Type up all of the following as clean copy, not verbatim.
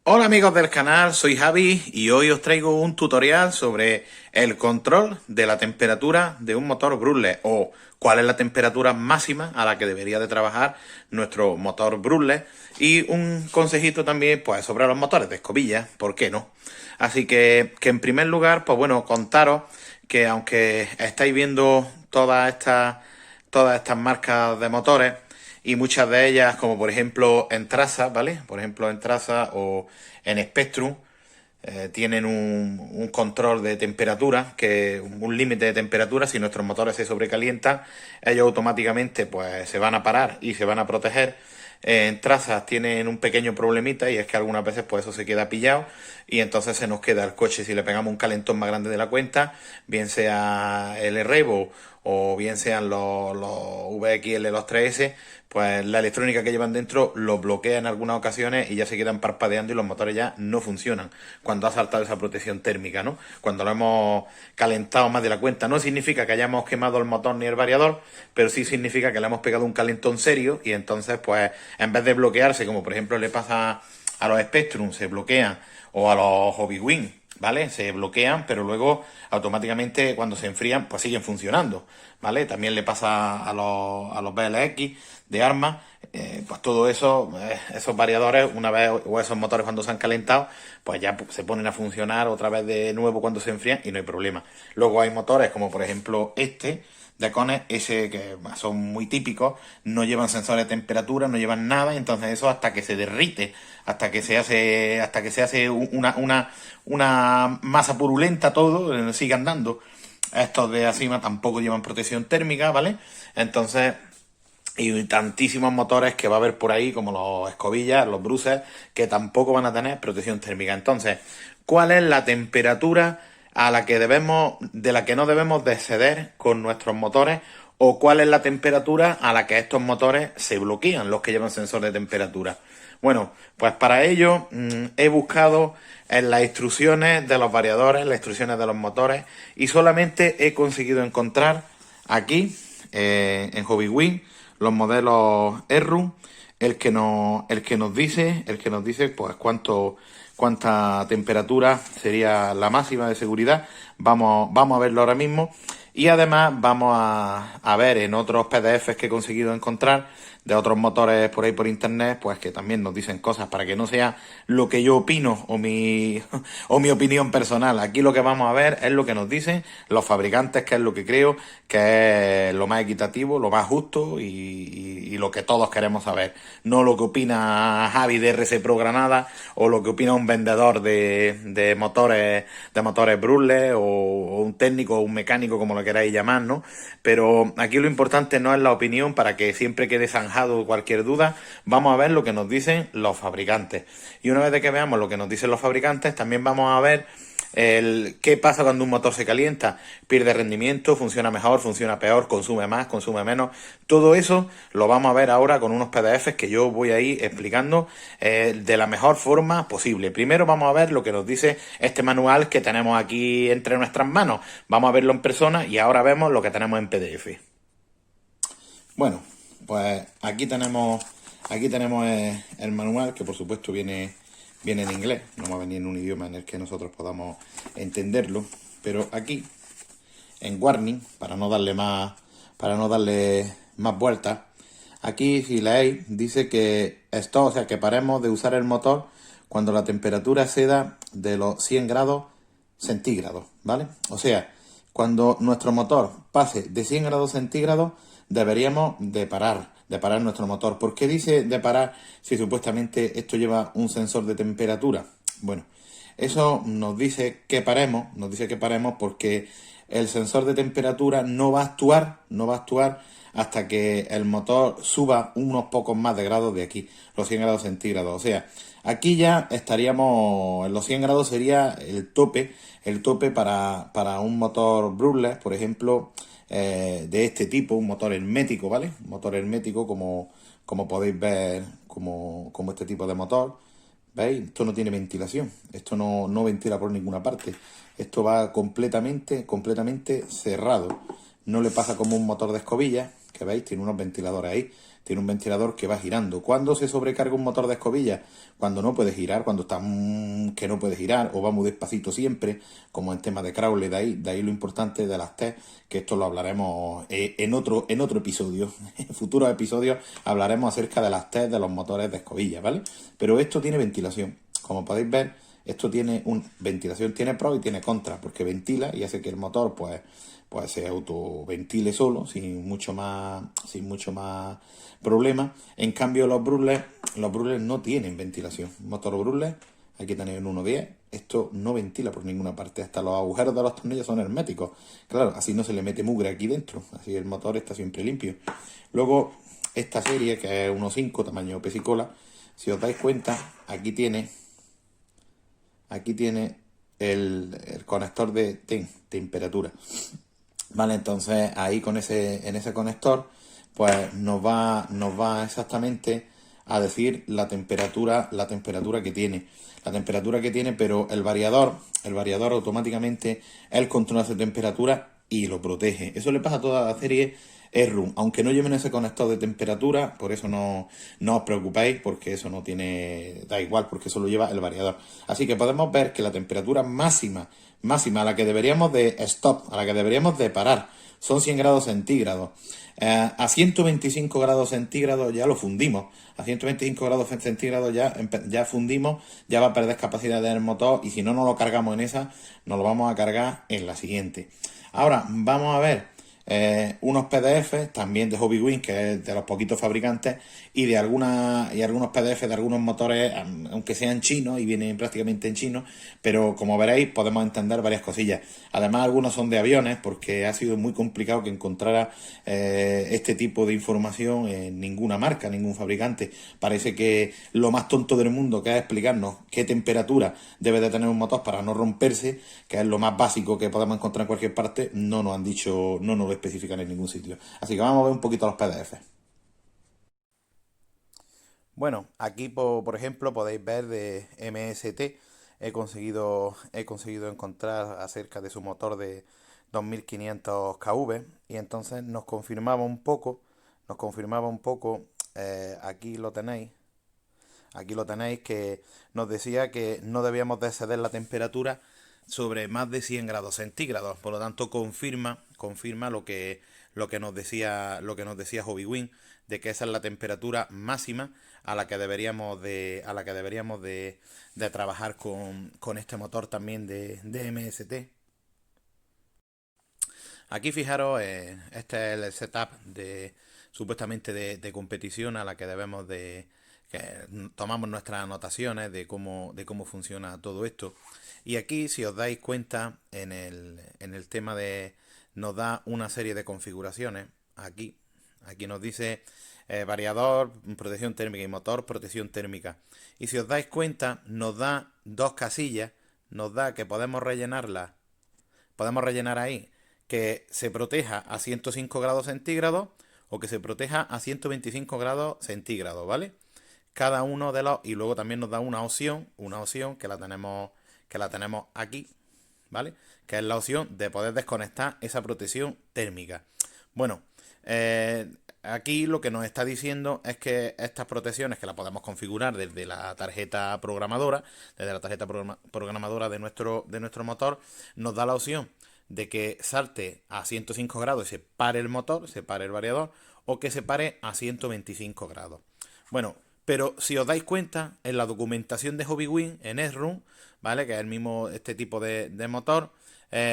Hola amigos del canal, soy Javi y hoy os traigo un tutorial sobre el control de la temperatura de un motor Brushless o cuál es la temperatura máxima a la que debería de trabajar nuestro motor Brushless y un consejito también pues sobre los motores de escobilla, ¿por qué no? Así que en primer lugar, pues bueno, contaros que aunque estáis viendo todas estas marcas de motores, y muchas de ellas, como por ejemplo en Traza, ¿vale? Por ejemplo en Traza o en Spectrum, tienen un control de temperatura, un límite de temperatura. Si nuestros motores se sobrecalientan, ellos automáticamente pues se van a parar y se van a proteger. En Trazas tienen un pequeño problemita y es que algunas veces pues eso se queda pillado y entonces se nos queda el coche si le pegamos un calentón más grande de la cuenta, bien sea el Revo o bien sean los VXL, los 3S, pues la electrónica que llevan dentro lo bloquea en algunas ocasiones y ya se quedan parpadeando y los motores ya no funcionan cuando ha saltado esa protección térmica, ¿no? Cuando lo hemos calentado más de la cuenta. No significa que hayamos quemado el motor ni el variador, pero sí significa que le hemos pegado un calentón serio y entonces, pues, en vez de bloquearse, como por ejemplo le pasa a los Spectrum, se bloquean, o a los Hobby Wing, ¿vale? Se bloquean, pero luego automáticamente cuando se enfrían, pues siguen funcionando, ¿vale? También le pasa a los BLX de armas, pues todo eso, esos variadores, una vez, o esos motores cuando se han calentado, pues ya se ponen a funcionar otra vez de nuevo cuando se enfrían y no hay problema. Luego hay motores como por ejemplo de Cones, ese que son muy típicos, no llevan sensores de temperatura, no llevan nada, entonces eso hasta que se derrite, hasta que se hace una masa purulenta todo, sigue andando. Estos de Acima tampoco llevan protección térmica, ¿vale? Entonces, y tantísimos motores que va a haber por ahí, como los escobillas, los bruces, que tampoco van a tener protección térmica. Entonces, ¿cuál es la temperatura de la que no debemos de exceder con nuestros motores? ¿O cuál es la temperatura a la que estos motores se bloquean, los que llevan sensor de temperatura? Bueno, pues para ello he buscado en las instrucciones de los variadores, las instrucciones de los motores, y solamente he conseguido encontrar aquí, en Hobby Wing, los modelos ERRU, el que nos dice pues cuánta temperatura sería la máxima de seguridad. Vamos a verlo ahora mismo. Y además vamos a ver en otros PDFs que he conseguido encontrar de otros motores por ahí por internet, pues que también nos dicen cosas para que no sea lo que yo opino o mi opinión personal. Aquí lo que vamos a ver es lo que nos dicen los fabricantes, que es lo que creo que es lo más equitativo, lo más justo y lo que todos queremos saber. No lo que opina Javi de RC Pro Granada o lo que opina un vendedor de motores Brushless o un técnico o un mecánico, como lo queráis llamar, ¿no? Pero aquí lo importante no es la opinión, para que siempre quede zanjado cualquier duda. Vamos a ver lo que nos dicen los fabricantes. Y una vez de que veamos lo que nos dicen los fabricantes, también vamos a ver qué pasa cuando un motor se calienta. Pierde rendimiento, funciona mejor, funciona peor, consume más, consume menos. Todo eso lo vamos a ver ahora con unos PDFs que yo voy a ir explicando de la mejor forma posible. Primero vamos a ver lo que nos dice este manual que tenemos aquí entre nuestras manos. Vamos a verlo en persona y ahora vemos lo que tenemos en PDF. Bueno, pues aquí tenemos el manual, que por supuesto viene en inglés, no va a venir en un idioma en el que nosotros podamos entenderlo, pero aquí en warning, para no darle más vueltas, aquí si leéis dice que esto, o sea, que paremos de usar el motor cuando la temperatura exceda de los 100 grados centígrados, ¿vale? O sea, cuando nuestro motor pase de 100 grados centígrados, deberíamos de parar nuestro motor. ¿Por qué dice de parar si supuestamente esto lleva un sensor de temperatura? Bueno, eso nos dice que paremos porque el sensor de temperatura no va a actuar hasta que el motor suba unos pocos más de grados de aquí, los 100 grados centígrados. O sea, aquí ya estaríamos, en los 100 grados sería el tope para un motor Brushless, por ejemplo, de este tipo, un motor hermético, ¿vale? Un motor hermético como podéis ver, como este tipo de motor. ¿Veis? Esto no tiene ventilación, esto no ventila por ninguna parte. Esto va completamente cerrado. No le pasa como un motor de escobilla, que veis, tiene unos ventiladores ahí. tiene un ventilador que va girando. ¿Cuándo se sobrecarga un motor de escobilla? Cuando no puede girar, cuando está que no puede girar o va muy despacito siempre, como en tema de crawler, de ahí lo importante de las test, que esto lo hablaremos en otro episodio. En futuros episodios hablaremos acerca de las test de los motores de escobilla, ¿vale? Pero esto tiene ventilación. Como podéis ver, esto tiene ventilación, tiene pro y tiene contra, porque ventila y hace que el motor pues se autoventile solo, sin mucho más problema. En cambio los Brulers no tienen ventilación. Motor Bruler, hay que tener un 1.10, esto no ventila por ninguna parte, hasta los agujeros de los tornillos son herméticos. Claro, así no se le mete mugre aquí dentro, así el motor está siempre limpio. Luego, esta serie, que es 1.5, tamaño pesicola, si os dais cuenta, aquí tiene el conector de temperatura. Vale, entonces ahí en ese conector, pues nos va exactamente a decir la temperatura que tiene. La temperatura que tiene, pero el variador automáticamente él controla esa temperatura y lo protege. Eso le pasa a toda la serie AirRoom, aunque no lleven ese conector de temperatura, por eso no os preocupéis, porque eso no tiene, da igual, porque eso lo lleva el variador. Así que podemos ver que la temperatura máxima a la que deberíamos de stop, a la que deberíamos de parar, son 100 grados centígrados. A 125 grados centígrados ya lo fundimos. A 125 grados centígrados ya fundimos, ya va a perder capacidad del motor y si no nos lo cargamos en esa, nos lo vamos a cargar en la siguiente. Ahora vamos a ver unos PDF también de Hobbywing, que es de los poquitos fabricantes, y algunos PDF de algunos motores, aunque sean chinos y vienen prácticamente en chino, pero como veréis podemos entender varias cosillas. Además algunos son de aviones, porque ha sido muy complicado que encontrara este tipo de información en ninguna marca, ningún fabricante. Parece que lo más tonto del mundo, que es explicarnos qué temperatura debe de tener un motor para no romperse, que es lo más básico que podemos encontrar en cualquier parte, no nos han dicho, no nos lo especifican en ningún sitio. Así que vamos a ver un poquito los PDF. Bueno, aquí por ejemplo podéis ver de MST, he conseguido encontrar acerca de su motor de 2500 kV y entonces nos confirmaba un poco, aquí lo tenéis, que nos decía que no debíamos de exceder la temperatura sobre más de 100 grados centígrados. Por lo tanto, confirma lo que nos decía Hobbywing, de que esa es la temperatura máxima a la que deberíamos de trabajar con este motor también de MST. Aquí fijaros, este es el setup supuestamente de competición a la que debemos que tomamos nuestras anotaciones de cómo funciona todo esto. Y aquí, si os dais cuenta, en el tema nos da una serie de configuraciones. Aquí nos dice variador, protección térmica y motor, protección térmica. Y si os dais cuenta, nos da dos casillas, nos da que podemos rellenar ahí que se proteja a 105 grados centígrados o que se proteja a 125 grados centígrados, ¿vale? Cada uno de los... Y luego también nos da una opción que la tenemos aquí, ¿vale? Que es la opción de poder desconectar esa protección térmica. Bueno, aquí lo que nos está diciendo es que estas protecciones, que las podemos configurar desde la tarjeta programadora, de nuestro motor, nos da la opción de que salte a 105 grados y se pare el motor, se pare el variador, o que se pare a 125 grados. Bueno, pero si os dais cuenta, en la documentación de Hobbywing, en AirRoom, ¿vale? Que es el mismo este tipo de motor,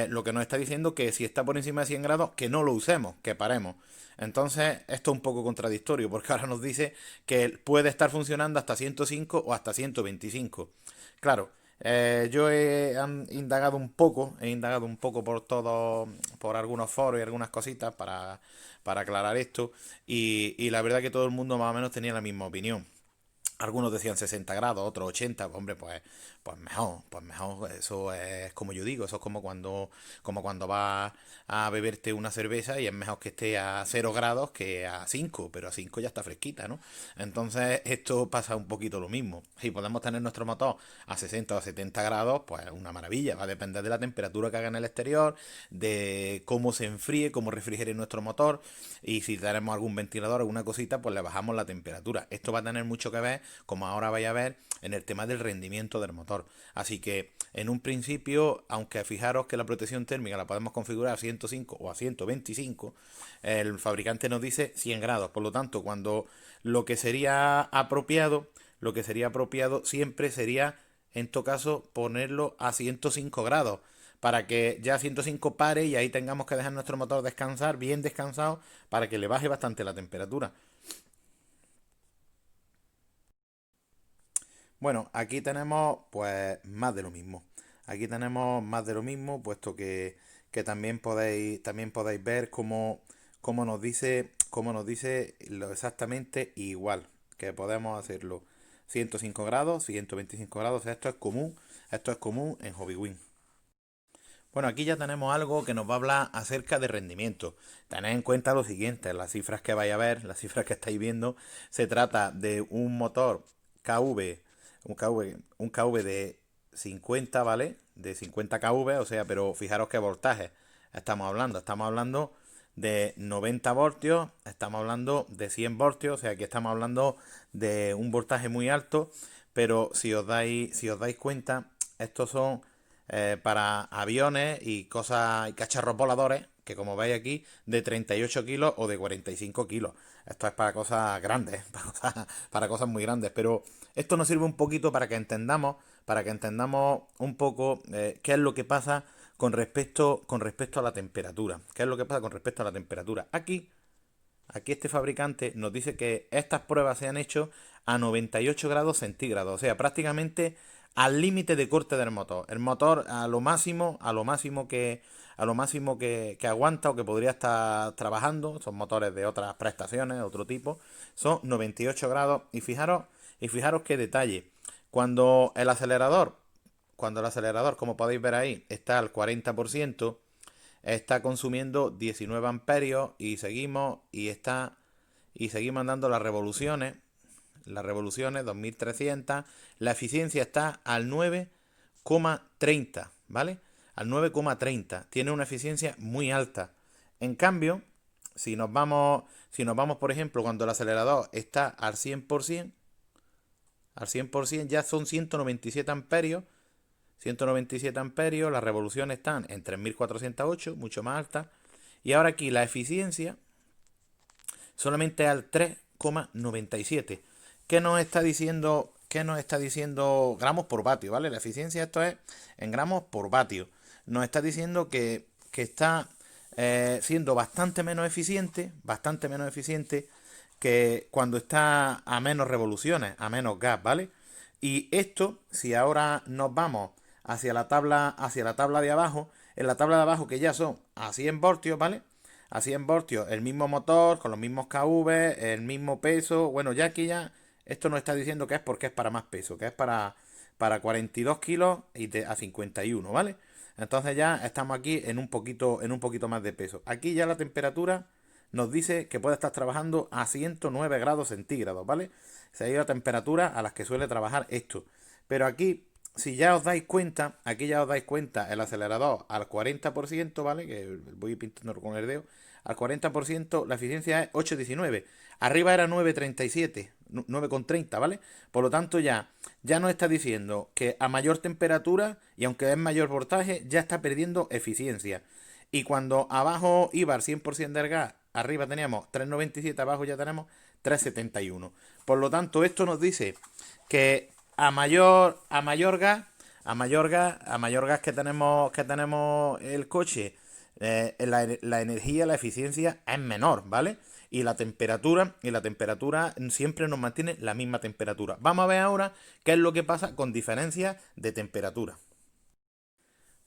lo que nos está diciendo que si está por encima de 100 grados, que no lo usemos, que paremos. Entonces, esto es un poco contradictorio, porque ahora nos dice que puede estar funcionando hasta 105 o hasta 125. Claro, yo he indagado un poco por algunos foros y algunas cositas para aclarar esto, y la verdad que todo el mundo más o menos tenía la misma opinión. Algunos decían 60 grados, otros 80, pues, hombre, pues mejor, eso es como yo digo, eso es como cuando vas a beberte una cerveza y es mejor que esté a 0 grados que a 5, pero a 5 ya está fresquita, ¿no? Entonces esto pasa un poquito lo mismo. Si podemos tener nuestro motor a 60 o 70 grados, pues una maravilla, va a depender de la temperatura que haga en el exterior, de cómo se enfríe, cómo refrigere nuestro motor y si tenemos algún ventilador, alguna cosita, pues le bajamos la temperatura. Esto va a tener mucho que ver, como ahora vais a ver, en el tema del rendimiento del motor. Así que en un principio, aunque fijaros que la protección térmica la podemos configurar a 105 o a 125, el fabricante nos dice 100 grados. Por lo tanto, cuando lo que sería apropiado, siempre sería, en todo caso, ponerlo a 105 grados para que ya 105 pare y ahí tengamos que dejar nuestro motor descansar, bien descansado, para que le baje bastante la temperatura. Bueno, aquí tenemos pues más de lo mismo. Aquí tenemos más de lo mismo, puesto que también podéis ver cómo nos dice lo exactamente igual, que podemos hacerlo 105 grados, 125 grados, esto es común en HobbyWing. Bueno, aquí ya tenemos algo que nos va a hablar acerca de rendimiento. Tened en cuenta lo siguiente, las cifras que vais a ver, las cifras que estáis viendo, se trata de un motor KV, un KV de 50, ¿vale? De 50 kV, o sea, pero fijaros qué voltaje estamos hablando de 90 voltios, estamos hablando de 100 voltios, o sea, aquí estamos hablando de un voltaje muy alto, pero si os dais cuenta, estos son para aviones y cosas y cacharros voladores, que como veis aquí, de 38 kilos o de 45 kilos. Esto es para cosas grandes, para cosas muy grandes, pero esto nos sirve un poquito para que entendamos un poco qué es lo que pasa con respecto a la temperatura. ¿Qué es lo que pasa con respecto a la temperatura? Aquí este fabricante nos dice que estas pruebas se han hecho a 98 grados centígrados, o sea, prácticamente al límite de corte del motor. El motor a lo máximo que aguanta o que podría estar trabajando, son motores de otras prestaciones, de otro tipo, son 98 grados. Y fijaros qué detalle. Cuando el acelerador, como podéis ver ahí, está al 40%, está consumiendo 19 amperios y seguimos andando las revoluciones 2300, la eficiencia está al 9,30, ¿vale? Al 9,30, tiene una eficiencia muy alta. En cambio, si nos vamos, por ejemplo, cuando el acelerador está al 100% ya son 197 amperios, 197 amperios, las revoluciones están en 3408, mucho más altas. Y ahora aquí la eficiencia solamente al 3,97. ¿Qué nos está diciendo gramos por vatio? ¿Vale? La eficiencia, esto es en gramos por vatio. Nos está diciendo que está siendo bastante menos eficiente que cuando está a menos revoluciones, a menos gas, ¿vale? Y esto, si ahora nos vamos hacia la tabla de abajo, en la tabla de abajo que ya son a 100 voltios, ¿vale? A 100 voltios, el mismo motor, con los mismos KV, el mismo peso. Bueno, ya aquí esto nos está diciendo que es porque es para más peso, que es para 42 kilos y a 51, ¿vale? Entonces ya estamos aquí en un poquito más de peso. Aquí ya la temperatura nos dice que puede estar trabajando a 109 grados centígrados, ¿vale? Esa es la temperatura a las que suele trabajar esto. Pero aquí, si ya os dais cuenta, aquí ya os dais cuenta el acelerador al 40%, ¿vale? Que voy pintando con el dedo. Al 40% la eficiencia es 8,19. Arriba era 9,37, 9,30, ¿vale? Por lo tanto ya nos está diciendo que a mayor temperatura y aunque es mayor voltaje, ya está perdiendo eficiencia. Y cuando abajo iba al 100% del gas, arriba teníamos 3,97, abajo ya tenemos 3,71. Por lo tanto, esto nos dice que a mayor gas, a mayor gas que tenemos el coche, la energía, la eficiencia es menor, ¿vale? Y la temperatura siempre nos mantiene la misma temperatura. Vamos a ver ahora qué es lo que pasa con diferencias de temperatura.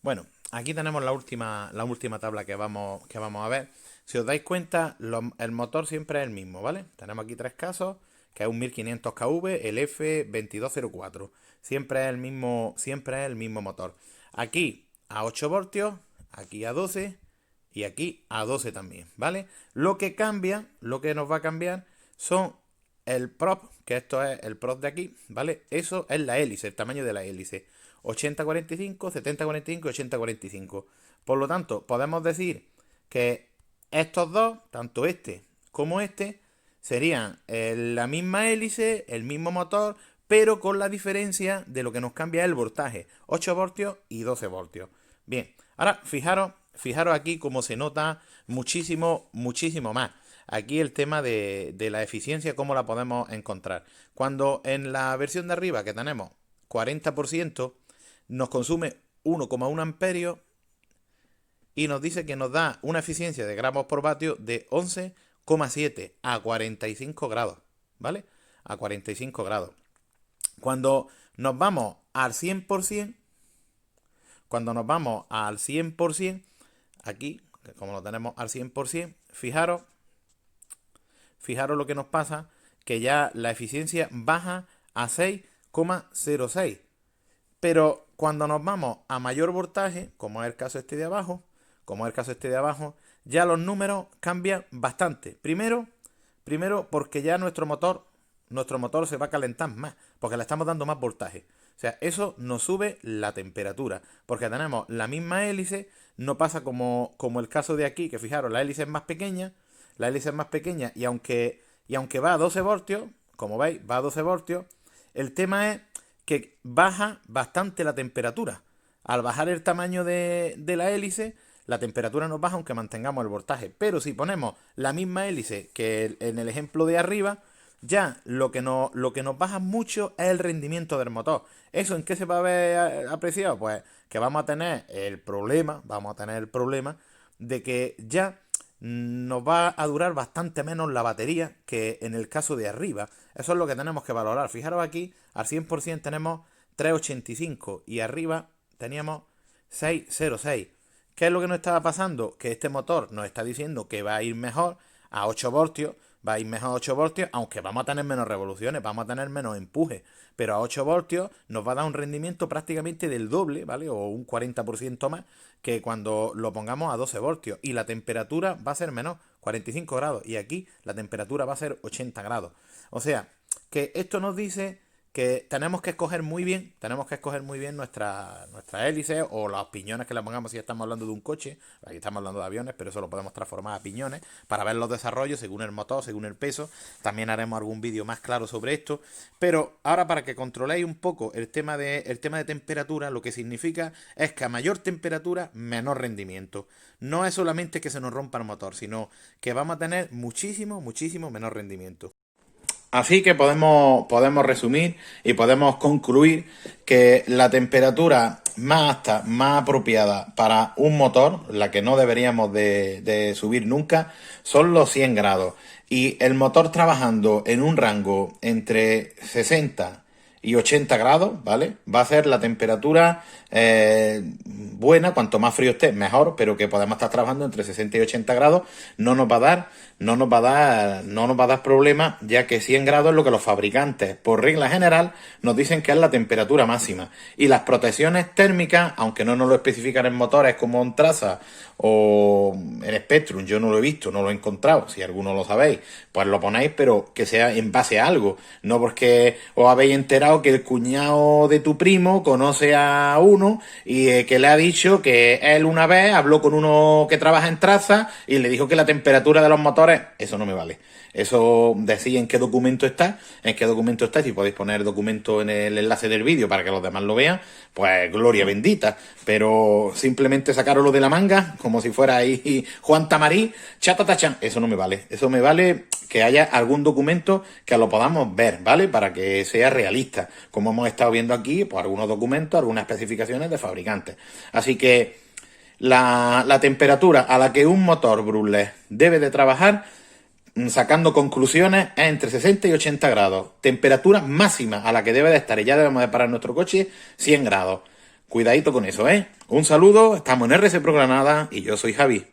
Bueno, aquí tenemos la última tabla que vamos a ver. Si os dais cuenta, el motor siempre es el mismo, ¿vale? Tenemos aquí tres casos, que es un 1500 kV, el F2204. Siempre es el mismo motor. Aquí a 8 voltios, aquí a 12 y aquí a 12 también, ¿vale? Lo que nos va a cambiar son el prop, que esto es el prop de aquí, ¿vale? Eso es la hélice, el tamaño de la hélice. 80-45, 70-45 y 80-45. Por lo tanto, podemos decir que estos dos, tanto este como este, serían la misma hélice, el mismo motor, pero con la diferencia de lo que nos cambia el voltaje, 8 voltios y 12 voltios. Bien, ahora fijaros aquí cómo se nota muchísimo más. Aquí el tema de la eficiencia, cómo la podemos encontrar. Cuando en la versión de arriba, que tenemos 40%, nos consume 1,1 amperios y nos dice que nos da una eficiencia de gramos por vatio de 11,7 a 45 grados, ¿vale? A 45 grados. Cuando nos vamos al 100%, aquí, como lo tenemos al 100%, fijaros lo que nos pasa, que ya la eficiencia baja a 6,06. Pero cuando nos vamos a mayor voltaje, como es el caso este de abajo, ya los números cambian bastante. Primero porque ya nuestro motor se va a calentar más, porque le estamos dando más voltaje. O sea, eso nos sube la temperatura, porque tenemos la misma hélice, no pasa como el caso de aquí, que fijaros, la hélice es más pequeña, y aunque va a 12 voltios, como veis, va a 12 voltios, el tema es que baja bastante la temperatura. Al bajar el tamaño de la hélice, la temperatura nos baja aunque mantengamos el voltaje. Pero si ponemos la misma hélice que en el ejemplo de arriba, ya lo que nos baja mucho es el rendimiento del motor. ¿Eso en qué se va a ver apreciado? Pues que vamos a tener el problema de que ya nos va a durar bastante menos la batería que en el caso de arriba. Eso es lo que tenemos que valorar. Fijaros aquí, al 100% tenemos 3,85 y arriba teníamos 6,06. ¿Qué es lo que nos estaba pasando? Que este motor nos está diciendo que va a ir mejor a 8 voltios, aunque vamos a tener menos revoluciones, vamos a tener menos empuje, pero a 8 voltios nos va a dar un rendimiento prácticamente del doble, ¿vale? O un 40% más que cuando lo pongamos a 12 voltios. Y la temperatura va a ser menor, 45 grados, y aquí la temperatura va a ser 80 grados. O sea, que esto nos dice que tenemos que escoger muy bien nuestra hélice o los piñones que le pongamos si estamos hablando de un coche. Aquí estamos hablando de aviones, pero eso lo podemos transformar a piñones para ver los desarrollos según el motor, según el peso. También haremos algún vídeo más claro sobre esto. Pero ahora, para que controléis un poco el tema de temperatura, lo que significa es que a mayor temperatura, menor rendimiento. No es solamente que se nos rompa el motor, sino que vamos a tener muchísimo menor rendimiento. Así que podemos resumir y podemos concluir que la temperatura más alta, más apropiada para un motor, la que no deberíamos de subir nunca, son los 100 grados. Y el motor trabajando en un rango entre 60 y 80 grados, ¿vale? Va a ser la temperatura buena, cuanto más frío esté, mejor, pero que podemos estar trabajando entre 60 y 80 grados, no nos va a dar problemas, ya que 100 grados es lo que los fabricantes, por regla general, nos dicen que es la temperatura máxima. Y las protecciones térmicas, aunque no nos lo especifican en motores como en Traza o en Spectrum, yo no lo he visto, no lo he encontrado, si alguno lo sabéis, pues lo ponéis, pero que sea en base a algo, no porque os habéis enterado que el cuñado de tu primo conoce a uno y que le ha dicho que él una vez habló con uno que trabaja en Traza y le dijo que la temperatura de los motores, eso no me vale. Eso decís en qué documento está, si podéis poner el documento en el enlace del vídeo para que los demás lo vean, pues gloria bendita, pero simplemente sacároslo de la manga, como si fuera ahí Juan Tamarí, chatatachan, eso no me vale, eso me vale que haya algún documento que lo podamos ver, ¿vale? Para que sea realista, como hemos estado viendo aquí, pues algunos documentos, algunas especificaciones de fabricantes. Así que la temperatura a la que un motor Brulé debe de trabajar, sacando conclusiones, es entre 60 y 80 grados. Temperatura máxima a la que debe de estar, y ya debemos de parar nuestro coche, 100 grados. Cuidadito con eso, ¿eh? Un saludo, estamos en RC Pro Granada y yo soy Javi.